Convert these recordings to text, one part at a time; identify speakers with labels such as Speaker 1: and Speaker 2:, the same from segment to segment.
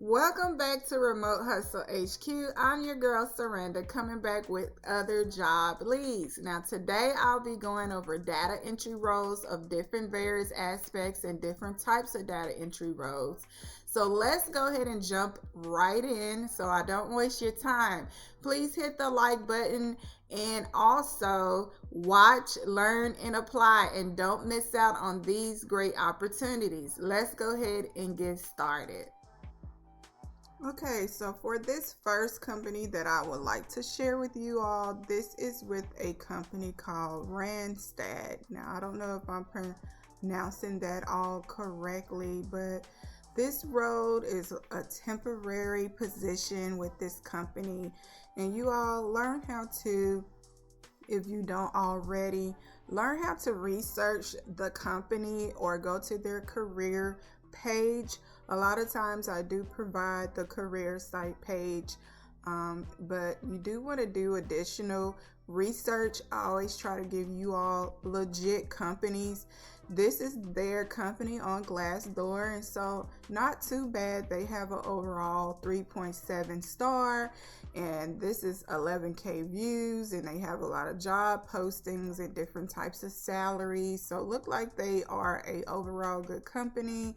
Speaker 1: Welcome back to Remote Hustle HQ. I'm your girl Surrender, coming back with other job leads. Now today I'll be going over data entry roles of different various aspects and different types of data entry roles. So let's go ahead and jump right in so I don't waste your time. Please hit the like button and also watch, learn, and apply, and don't miss out on these great opportunities. Let's go ahead and get started. Okay, so for this first company that I would like to share with you all, this is with a company called RANDSTAND. Now, I don't know if I'm pronouncing that all correctly, but this role is a temporary position with this company, and you all learn how to, if you don't already, learn how to research the company or go to their career page. A lot of times I do provide the career site page, but you do want to do additional research. I always try to give you all legit companies. This is their company on Glassdoor, and so not too bad. They have an overall 3.7 star, and this is 11K views, and they have a lot of job postings and different types of salaries. So look like they are a overall good company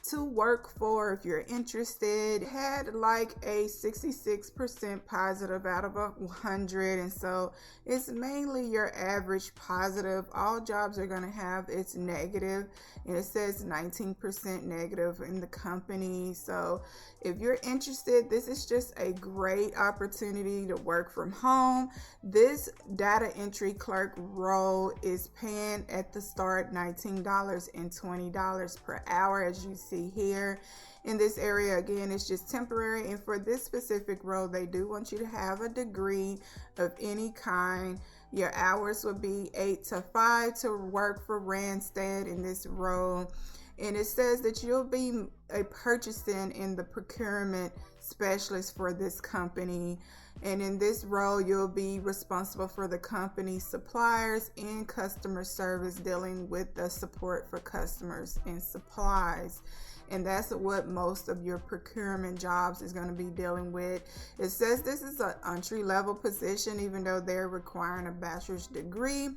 Speaker 1: to work for if you're interested. Had like a 66% positive out of 100, and so it's mainly your average positive. All jobs are going to have its negative, and it says 19% negative in the company. So if you're interested, this is just a great opportunity to work from home. This data entry clerk role is paying at the start $19 and $20 per hour, as you see here. In this area, again, it's just temporary, and for this specific role, they do want you to have a degree of any kind. Your hours would be 8 to 5 to work for RANDSTAND in this role. And it says that you'll be a purchasing and the procurement specialist for this company. And in this role, you'll be responsible for the company's suppliers and customer service, dealing with the support for customers and supplies. And that's what most of your procurement jobs is going to be dealing with. It says this is an entry-level position, even though they're requiring a bachelor's degree.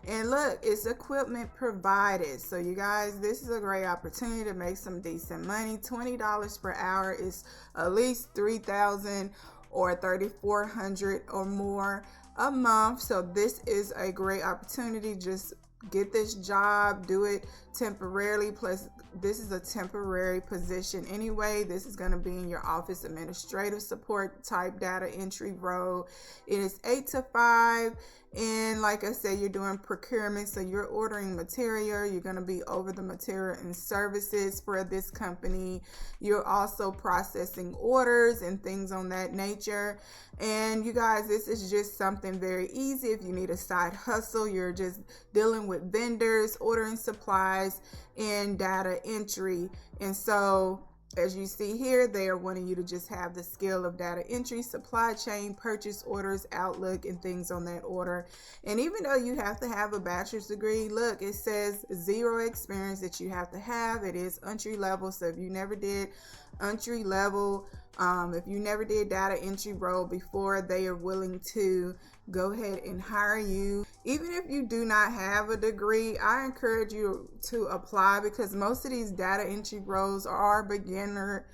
Speaker 1: And look, it's equipment provided. So you guys, this is a great opportunity to make some decent money. $20 per hour is at least $3,000 or $3,400 or more a month. So this is a great opportunity. Just get this job, do it temporarily. Plus, this is a temporary position anyway. This is going to be in your office administrative support type data entry role. It is 8 to 5. And like I said, you're doing procurement, so you're ordering material. You're going to be over the material and services for this company. You're also processing orders and things on that nature. And you guys, this is just something very easy. If you need a side hustle, you're just dealing with vendors, ordering supplies, and data entry. And so as you see here, they are wanting you to just have the skill of data entry, supply chain, purchase orders, outlook, and things on that order. And even though you have to have a bachelor's degree, look, it says 0 experience that you have to have. It is entry level. So if you never did entry level, if you never did data entry role before, they are willing to go ahead and hire you. Even if you do not have a degree, I encourage you to apply, because most of these data entry roles are beginner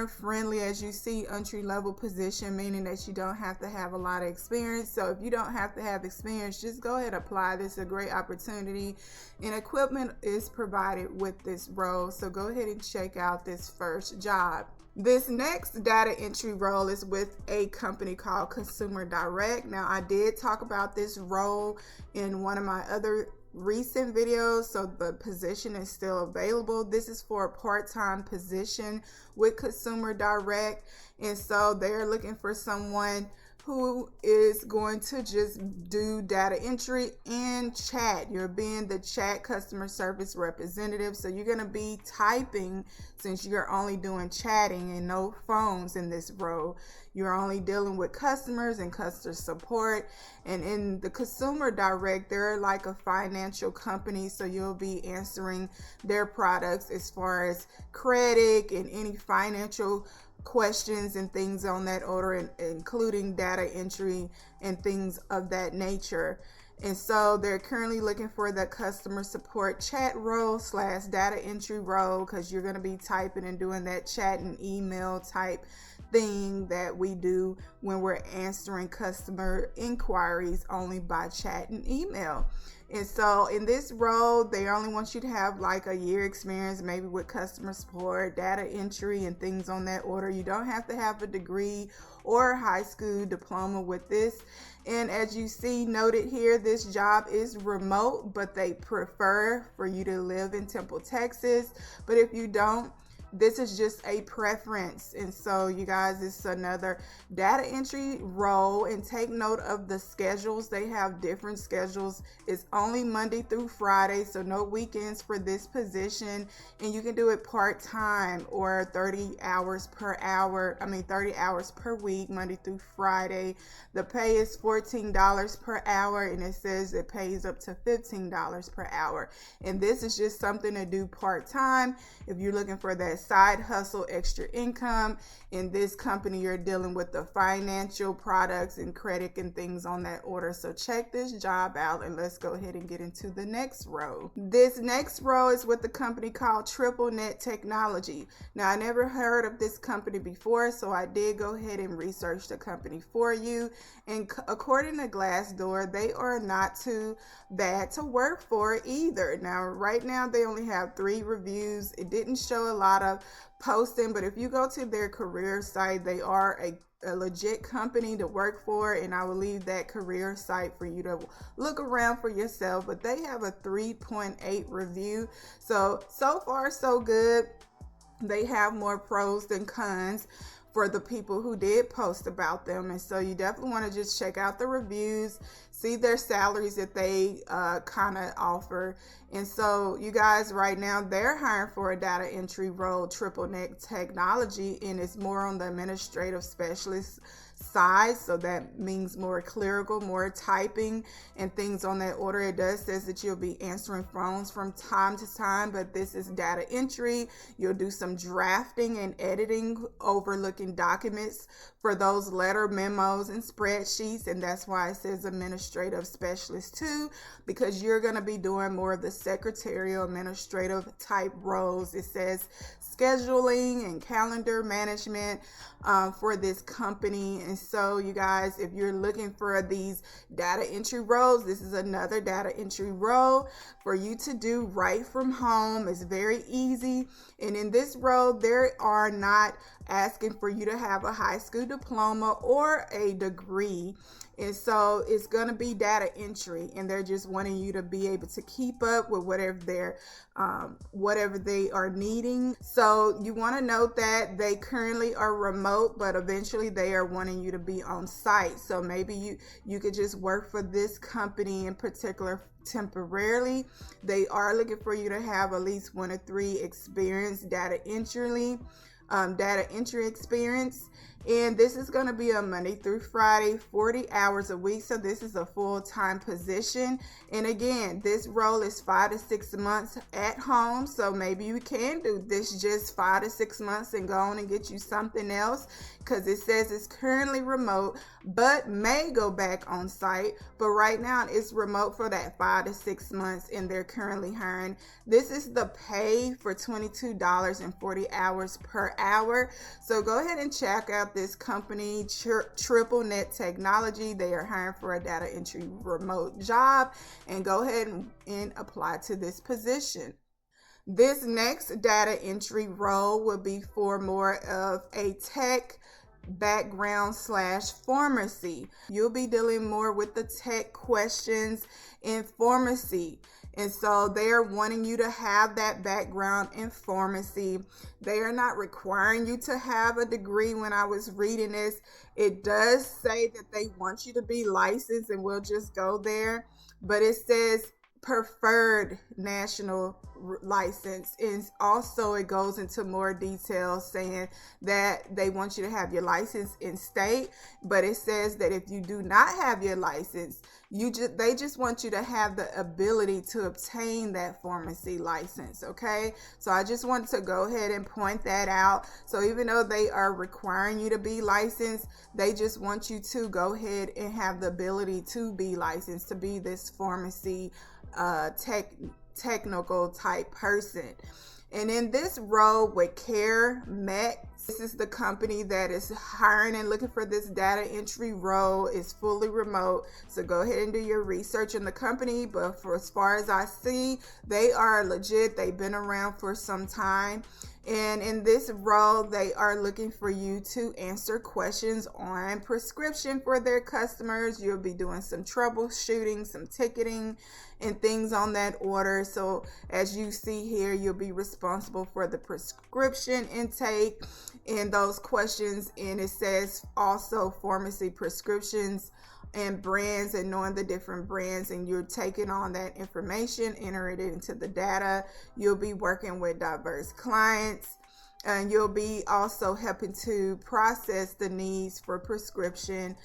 Speaker 1: friendly. As you see, entry level position, meaning that you don't have to have a lot of experience. So if you don't have to have experience, just go ahead and apply. This is a great opportunity, and equipment is provided with this role. So go ahead and check out this first job. This next data entry role is with a company called Consumer Direct. Now, I did talk about this role in one of my other recent videos, so the position is still available. This is for a part-time position with Consumer Direct, and so they're looking for someone who is going to just do data entry and chat. You're being the chat customer service representative. So you're going to be typing, since you're only doing chatting and no phones in this role. You're only dealing with customers and customer support. And in the consumer direct, they're like a financial company. So you'll be answering their products as far as credit and any financial questions and things on that order, including data entry and things of that nature. And so they're currently looking for the customer support chat role / data entry role, because you're going to be typing and doing that chat and email type thing that we do when we're answering customer inquiries only by chat and email. And so in this role, they only want you to have like a year experience, maybe with customer support, data entry, and things on that order. You don't have to have a degree or a high school diploma with this. And as you see noted here, this job is remote, but they prefer for you to live in Temple, Texas. But if you don't, this is just a preference. And so you guys, it's another data entry role. And take note of the schedules. They have different schedules. It's only Monday through Friday, so no weekends for this position. And you can do it part-time or 30 hours per week, Monday through Friday. The pay is $14 per hour, and it says it pays up to $15 per hour. And this is just something to do part-time if you're looking for that side hustle, extra income. In this company, you're dealing with the financial products and credit and things on that order. So check this job out, and let's go ahead and get into the next role. This next role is with the company called TRIPLENET Technology. Now, I never heard of this company before, so I did go ahead and research the company for you. And according to Glassdoor, they are not too bad to work for either. Now, right now, they only have 3 reviews. It didn't show a lot of posting, but if you go to their career site, they are a legit company to work for, and I will leave that career site for you to look around for yourself. But they have a 3.8 review, so far so good. They have more pros than cons for the people who did post about them. And so you definitely want to just check out the reviews, see their salaries that they kind of offer. And so you guys, right now they're hiring for a data entry role, TRIPLENET Technology, and it's more on the administrative specialist side. So that means more clerical, more typing and things on that order. It does says that you'll be answering phones from time to time, but this is data entry. You'll do some drafting and editing, overlooking documents for those letter memos and spreadsheets. And that's why it says administrative specialist too, because you're going to be doing more of the secretarial administrative type roles. It says scheduling and calendar management for this company. And so you guys, if you're looking for these data entry roles, this is another data entry role for you to do right from home. It's very easy. And in this role, they are not asking for you to have a high school diploma or a degree. And so it's going to be data entry, and they're just wanting you to be able to keep up with whatever they are needing. So you want to note that they currently are remote, but eventually they are wanting you to be on site. So maybe you could just work for this company in particular temporarily. They are looking for you to have at least 1 or 3 experienced data entry experience. And this is going to be a Monday through Friday, 40 hours a week. So this is a full-time position. And again, this role is 5 to 6 months at home. So maybe you can do this just 5 to 6 months and go on and get you something else, because it says it's currently remote, but may go back on site. But right now it's remote for that 5 to 6 months, and they're currently hiring. This is the pay for $22.40 hours per hour. So go ahead and check out this company, TRIPLENET Technology. They are hiring for a data entry remote job, and go ahead and apply to this position. This next data entry role will be for more of a tech background / pharmacy. You'll be dealing more with the tech questions in pharmacy. And so they are wanting you to have that background in pharmacy. They are not requiring you to have a degree. When I was reading this, it does say that they want you to be licensed, and we'll just go there. But it says preferred national license, and also it goes into more details saying that they want you to have your license in state. But it says that if you do not have your license, they just want you to have the ability to obtain that pharmacy license. Okay, so I just want to go ahead and point that out. So even though they are requiring you to be licensed, they just want you to go ahead and have the ability to be licensed, to be this pharmacy technical type person. And in this role with CAREMETX, this is the company that is hiring and looking for this data entry role. Is fully remote, so go ahead and do your research in the company. But for as far as I see, they are legit. They've been around for some time. And in this role, they are looking for you to answer questions on prescription for their customers. You'll be doing some troubleshooting, some ticketing, and things on that order. So as you see here, you'll be responsible for the prescription intake and those questions. And it says also pharmacy prescriptions and brands, and knowing the different brands, and you're taking on that information, enter it into the data. You'll be working with diverse clients, and you'll be also helping to process the needs for prescription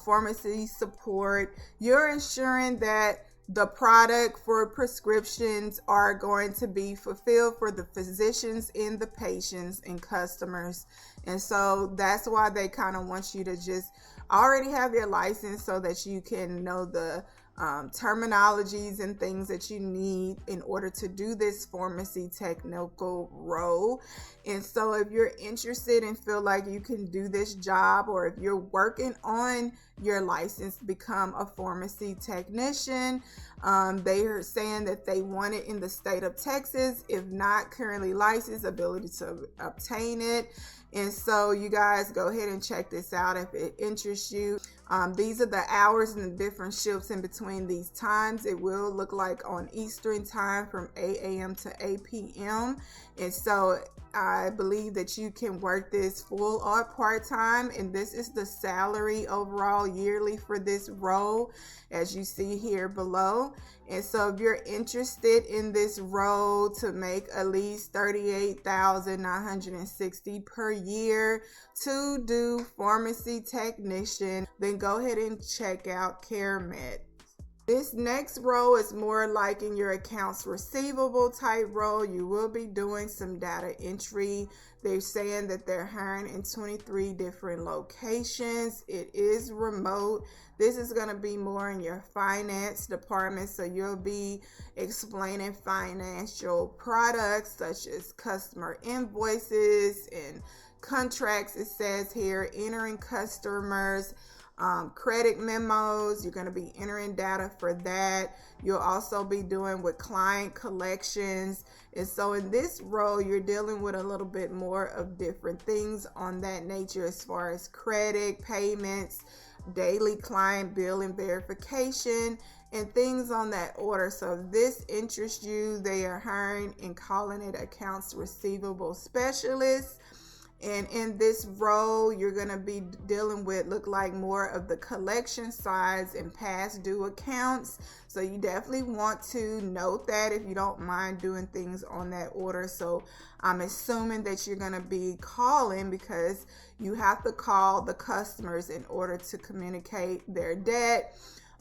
Speaker 1: pharmacy support. You're ensuring that the product for prescriptions are going to be fulfilled for the physicians and the patients and customers. And so that's why they kind of want you to just already have your license, so that you can know the terminologies and things that you need in order to do this pharmacy technical role. And so if you're interested and feel like you can do this job, or if you're working on your license to become a pharmacy technician, they are saying that they want it in the state of Texas. If not currently licensed, ability to obtain it. And so you guys go ahead and check this out if it interests you. These are the hours and the different shifts in between these times. It will look like on Eastern time from 8 a.m. to 8 p.m. And so I believe that you can work this full or part-time, and this is the salary overall yearly for this role, as you see here below. And so if you're interested in this role to make at least $38,960 per year to do pharmacy technician, then go ahead and check out CareMed. This next role is more like in your accounts receivable type role. You will be doing some data entry. They're saying that they're hiring in 23 different locations. It is remote. This is going to be more in your finance department. So you'll be explaining financial products such as customer invoices and contracts. It says here, entering customers' credit memos. You're going to be entering data for that. You'll also be doing with client collections. And so in this role, you're dealing with a little bit more of different things on that nature, as far as credit, payments, daily client bill and verification, and things on that order. So if this interests you, they are hiring and calling it accounts receivable specialist. And in this role, you're going to be dealing with look like more of the collection sides and past due accounts. So you definitely want to note that if you don't mind doing things on that order. So I'm assuming that you're going to be calling, because you have to call the customers in order to communicate their debt.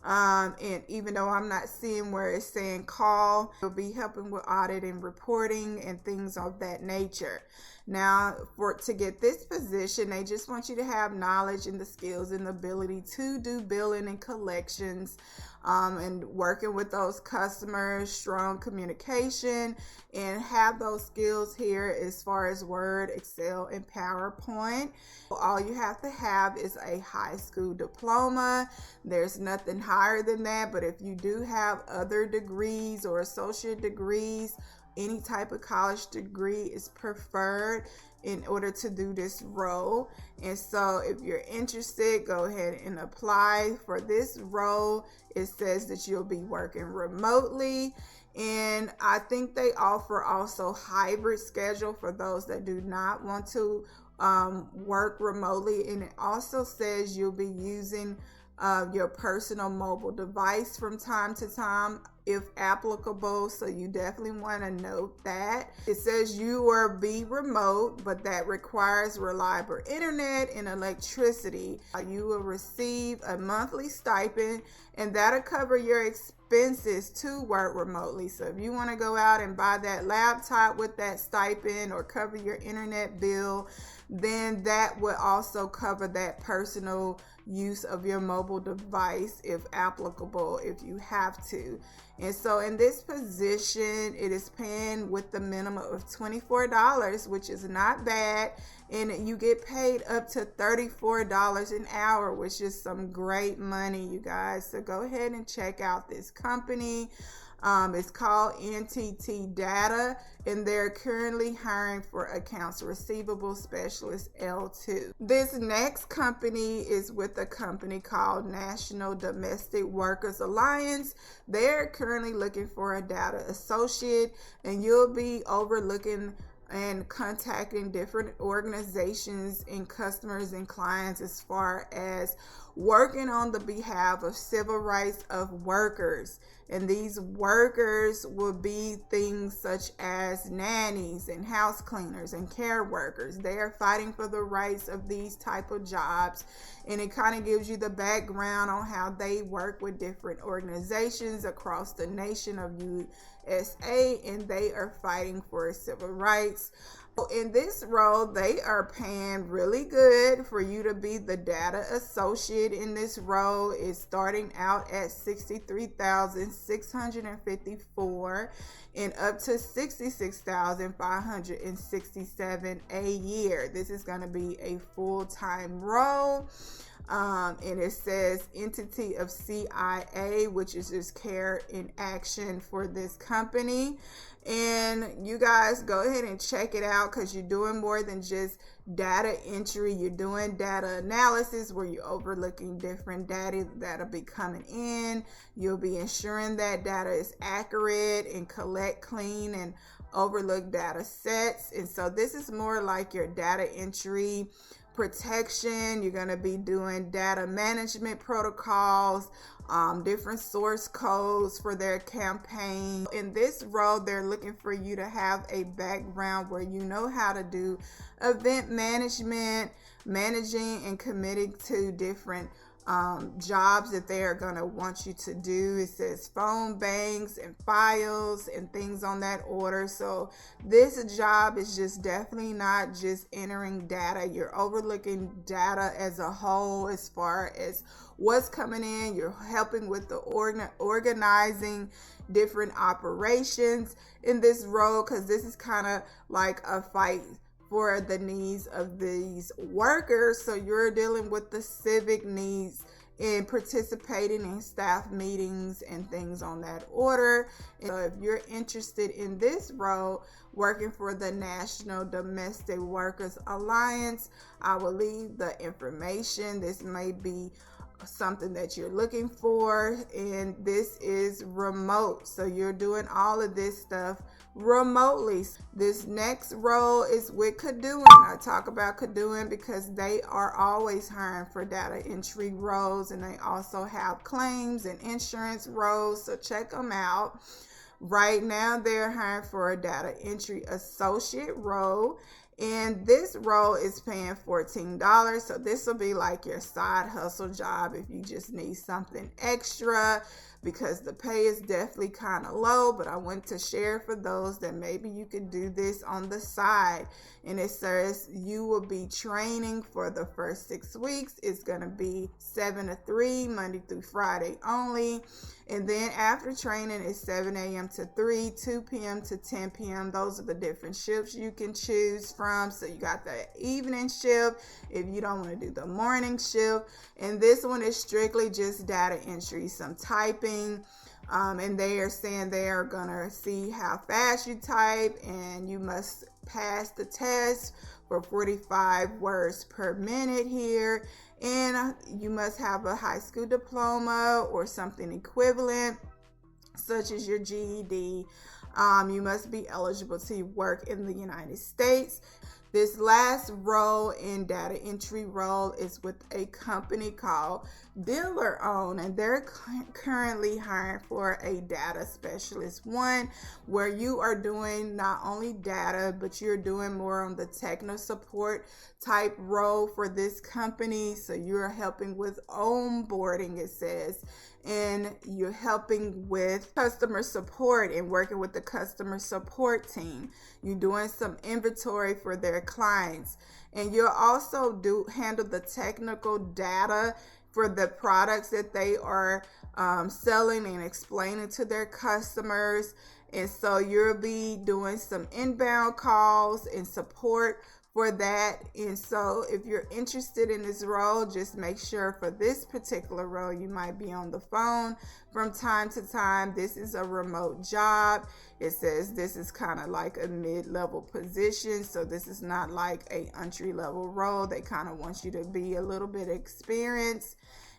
Speaker 1: And even though I'm not seeing where it's saying call, you'll be helping with audit and reporting and things of that nature. Now, to get this position, they just want you to have knowledge and the skills and the ability to do billing and collections, and working with those customers, strong communication, and have those skills here as far as Word, Excel, and PowerPoint. All you have to have is a high school diploma. There's nothing higher than that, but if you do have other degrees or associate degrees, any type of college degree is preferred in order to do this role. And so if you're interested, go ahead and apply for this role. It says that you'll be working remotely, And I think they offer also hybrid schedule for those that do not want to work remotely. And it also says you'll be using your personal mobile device from time to time if applicable, so you definitely want to note that. It says you will be remote, but that requires reliable internet and electricity. You will receive a monthly stipend, and that'll cover your expenses to work remotely. So if you want to go out and buy that laptop with that stipend or cover your internet bill, then that would also cover that personal use of your mobile device if applicable, if you have to. And so in this position, it is paying with the minimum of $24, which is not bad. And you get paid up to $34 an hour, which is some great money, you guys. So go ahead and check out this company. It's called NTT Data, and they're currently hiring for accounts receivable specialist L2. This next company is with a company called National Domestic Workers Alliance. They're currently looking for a data associate, and you'll be overlooking and contacting different organizations and customers and clients as far as working on the behalf of civil rights of workers. And these workers will be things such as nannies and house cleaners and care workers. They are fighting for the rights of these type of jobs, and it kind of gives you the background on how they work with different organizations across the nation of USA, and they are fighting for civil rights. In this role, they are paying really good for you to be the data associate. In this role is starting out at $63,654 and up to $66,567 a year. This is going to be a full-time role. And it says entity of CIA, which is just care in action for this company. And you guys go ahead and check it out, because you're doing more than just data entry. You're doing data analysis where you're overlooking different data that'll be coming in. You'll be ensuring that data is accurate and collect, clean, and overlook data sets. And so this is more like your data entry protection. You're going to be doing data management protocols, different source codes for their campaign. In this role, they're looking for you to have a background where you know how to do event management, managing and committing to different jobs that they are going to want you to do. It says phone banks and files and things on that order. So this job is just definitely not just entering data. You're overlooking data as a whole as far as what's coming in. You're helping with the organizing different operations in this role, because this is kind of like a fight for the needs of these workers. So you're dealing with the civic needs in participating in staff meetings and things on that order. And so if you're interested in this role, working for the National Domestic Workers Alliance, I will leave the information. This may be something that you're looking for, and this is remote, so you're doing all of this stuff remotely. This next role is with CONDUENT. I talk about CONDUENT because they are always hiring for data entry roles, and they also have claims and insurance roles, so check them out. Right now they're hiring for a data entry associate role, and this role is paying $14. So this will be like your side hustle job if you just need something extra, because the pay is definitely kind of low. But I want to share for those that maybe you could do this on the side. And it says you will be training for the first 6 weeks. It's going to be 7 to 3, Monday through Friday only. And then after training, it's 7 a.m. to 3, 2 p.m. to 10 p.m. Those are the different shifts you can choose from. So you got the evening shift if you don't want to do the morning shift. And this one is strictly just data entry, some typing. And they are saying they are going to see how fast you type, and you must pass the test for 45 words per minute here. And you must have a high school diploma or something equivalent. such as your GED. You must be eligible to work in the United States. This last role in data entry role is with a company called Dealer Owned, and they're currently hiring for a data specialist one, where you are doing not only data, but you're doing more on the techno support type role for this company. So you're helping with onboarding, it says, and you're helping with customer support and working with the customer support team. You're doing some inventory for their clients, and you'll also handle the technical data for the products that they are selling and explaining to their customers. And so you'll be doing some inbound calls and support for that. And so if you're interested in this role, just make sure for this particular role you might be on the phone from time to time. This is a remote job. It says this is kind of like a mid-level position, so this is not like a entry-level role. They kind of want you to be a little bit experienced.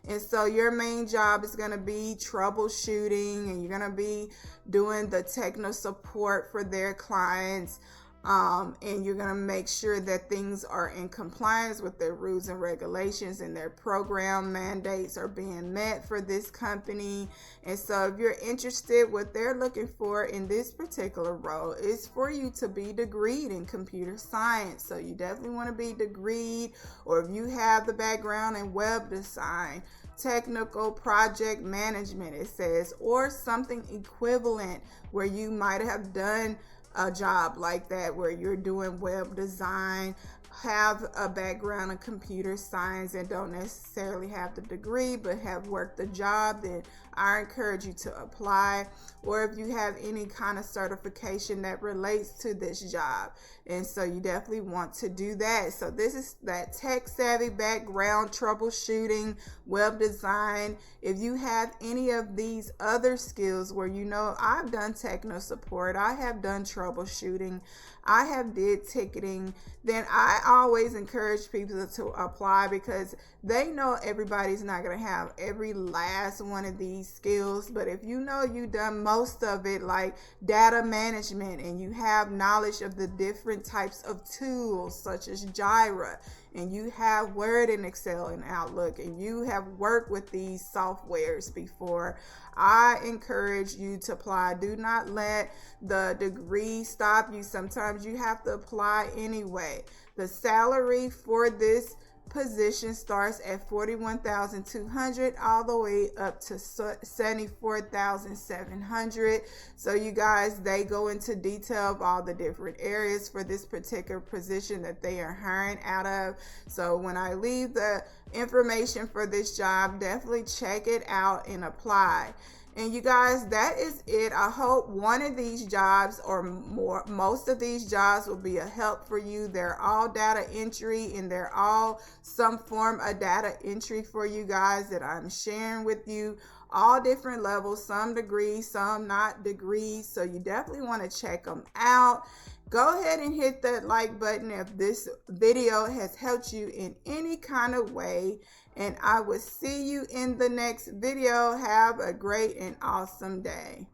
Speaker 1: And so your main job is going to be troubleshooting, and you're going to be doing the techno support for their clients. And you're going to make sure that things are in compliance with their rules and regulations, and their program mandates are being met for this company. And so if you're interested, what they're looking for in this particular role is for you to be degreed in computer science. So you definitely want to be degreed, or if you have the background in web design, technical project management, it says, or something equivalent where you might have done a job like that, where you're doing web design, have a background in computer science, and don't necessarily have the degree but have worked the job, then I encourage you to apply. Or if you have any kind of certification that relates to this job, and so you definitely want to do that. So this is that tech savvy background, troubleshooting, web design. If you have any of these other skills where you know, I've done techno support, I have done troubleshooting, I have did ticketing, then I always encourage people to apply, because they know everybody's not going to have every last one of these skills. But if you know you've done most of it, like data management, and you have knowledge of the different types of tools such as Jira, and you have Word and Excel and Outlook, and you have worked with these softwares before, I encourage you to apply. Do not let the degree stop you. Sometimes you have to apply anyway. The salary for this position starts at $41,200 all the way up to $74,700. So you guys, they go into detail of all the different areas for this particular position that they are hiring out of. So when I leave the information for this job, definitely check it out and apply. And you guys, that is it. I hope one of these jobs, or most of these jobs, will be a help for you. They're all data entry, and they're all some form of data entry for you guys that I'm sharing with you. All different levels, some degrees, some not degrees. So you definitely want to check them out. Go ahead and hit that like button if this video has helped you in any kind of way. And I will see you in the next video. Have a great and awesome day.